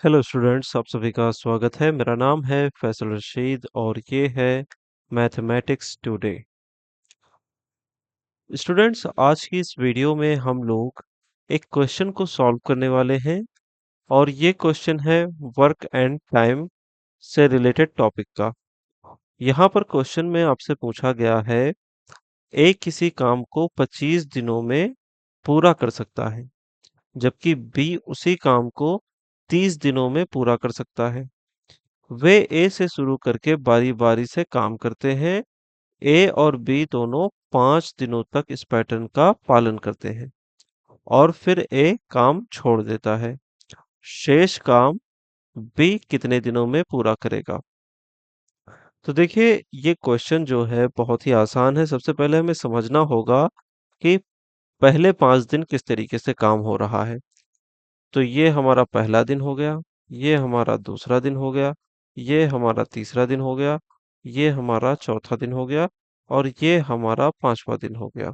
Hello students, आप सभी का स्वागत है। मेरा नाम है फैसल रशीद और ये है मैथमेटिक्स टुडे। स्टूडेंट्स, आज की इस वीडियो में हम लोग एक क्वेश्चन को सॉल्व करने वाले हैं और ये क्वेश्चन है वर्क एंड टाइम से रिलेटेड टॉपिक का। यहाँ पर क्वेश्चन में आपसे पूछा गया है, ए किसी काम को 25 दिनों में पूरा कर सकता है, जबकि बी उसी काम को 30 दिनों में पूरा कर सकता है। वे ए से शुरू करके बारी-बारी से काम करते हैं। ए और बी दोनों 5 दिनों तक इस पैटर्न का पालन करते हैं और फिर ए काम छोड़ देता है। शेष काम बी कितने दिनों में पूरा करेगा? तो देखिए, ये क्वेश्चन जो है बहुत ही आसान है। सबसे पहले हमें समझना होगा कि पहले 5 दिन किस तरीके से काम हो रहा है। तो ये हमारा पहला दिन हो गया, ये हमारा दूसरा दिन हो गया, ये हमारा तीसरा दिन हो गया, ये हमारा चौथा दिन हो गया और ये हमारा पांचवा दिन हो गया।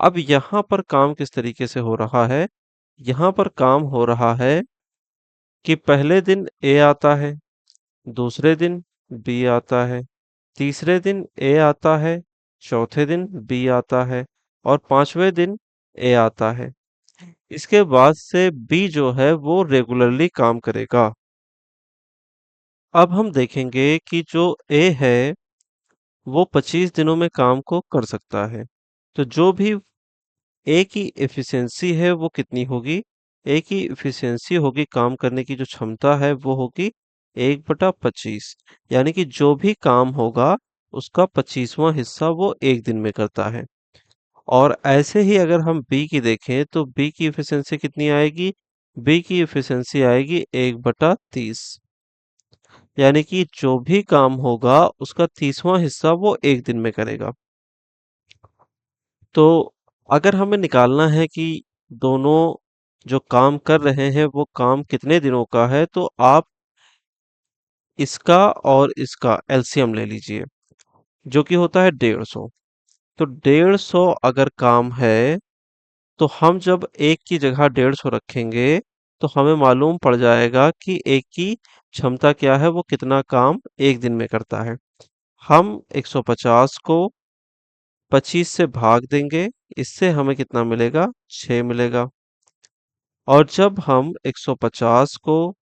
अब यहाँ पर काम किस तरीके से हो रहा है? यहाँ पर काम हो रहा है कि पहले दिन ए आता है, दूसरे दिन बी आता है, तीसरे दिन ए आता है, चौथे दिन बी आता है और पांचवें दिन ए आता है। इसके बाद से बी जो है वो रेगुलरली काम करेगा। अब हम देखेंगे कि जो ए है वो 25 दिनों में काम को कर सकता है। तो जो भी ए की एफिशिएंसी है वो कितनी होगी? ए की एफिशिएंसी होगी, काम करने की जो क्षमता है वो होगी 1/25। यानी कि जो भी काम होगा उसका 25वां हिस्सा वो एक दिन में करता है। और ऐसे ही अगर हम बी की देखें तो बी की एफिशिएंसी कितनी आएगी? बी की एफिशिएंसी आएगी 1/30। यानी कि जो भी काम होगा उसका 30वां हिस्सा वो एक दिन में करेगा। तो अगर हमें निकालना है कि दोनों जो काम कर रहे हैं वो काम कितने दिनों का है, तो आप इसका और इसका एलसीएम ले लीजिए, जो कि होता है 150। तो 150 अगर काम है तो हम जब एक की जगह 150 रखेंगे तो हमें मालूम पड़ जाएगा कि एक की क्षमता क्या है, वो कितना काम एक दिन में करता है। हम 150 को 25 से भाग देंगे, इससे हमें कितना मिलेगा? 6 मिलेगा। और जब हम 150 को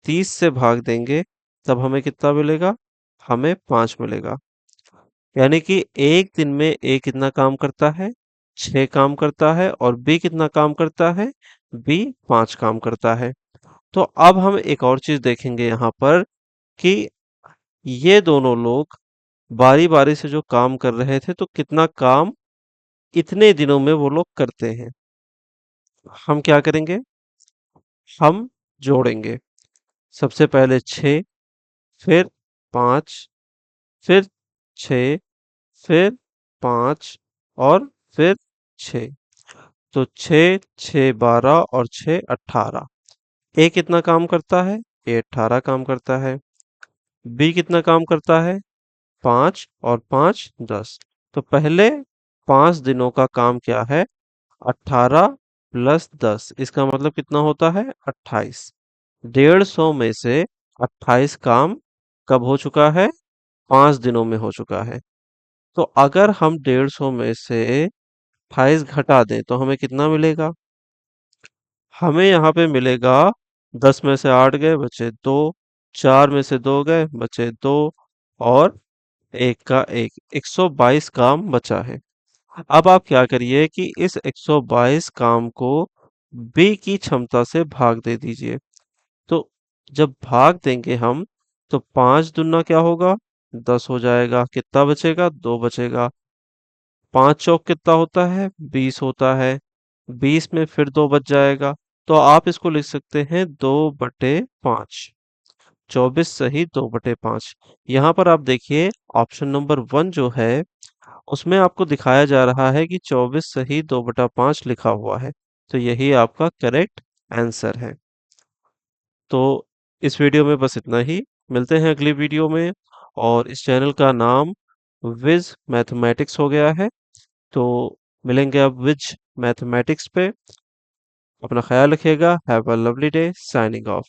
30 से भाग देंगे तब हमें कितना मिलेगा? हमें 5 मिलेगा। यानी कि एक दिन में ए कितना काम करता है? 6 काम करता है और बी कितना काम करता है? बी 5 काम करता है। तो अब हम एक और चीज देखेंगे यहाँ पर कि ये दोनों लोग बारी-बारी से जो काम कर रहे थे, तो कितना काम इतने दिनों में वो लोग करते हैं। हम क्या करेंगे? हम जोड़ेंगे। सबसे पहले 6, फिर 5, फिर 6, फिर 5 और फिर 6। तो 6, 6 12 और 6 18। ए कितना काम करता है? ए 18 काम करता है। बी कितना काम करता है? 5 और 5 10। तो पहले 5 दिनों का काम क्या है? 18 प्लस 10। इसका मतलब कितना होता है? 28। 150 में से 28 काम कब हो चुका है? 5 दिनों में हो चुका है। तो अगर हम 150 में से 28 घटा दें तो हमें कितना मिलेगा? हमें यहाँ पे मिलेगा 10 में से 8 गए बचे 2, 4 में से 2 गए बचे 2 और एक का एक, 122 काम बचा है। अब आप क्या करिए कि इस 122 काम को बी की क्षमता से भाग दे दीजिए। तो जब भाग देंगे हम तो 5 दूना क्या होगा? 10 हो जाएगा। कितना बचेगा? 2 बचेगा। 5 चौक कितना होता है? 20 होता है। 20 में फिर 2 बच जाएगा। तो आप इसको लिख सकते हैं 2/5। 24 सही 2/5। यहाँ पर आप देखिए, ऑप्शन नंबर 1 जो है उसमें आपको दिखाया जा रहा है कि 24 सही 2/5 लिखा हुआ है। तो यही आपका करेक्ट आंसर है। तो इस वीडियो में बस इतना ही। मिलते हैं अगली वीडियो में। और इस चैनल का नाम विज मैथमेटिक्स हो गया है। तो मिलेंगे अब विज मैथमेटिक्स पे। अपना ख्याल रखिएगा। Have a lovely day. Signing off.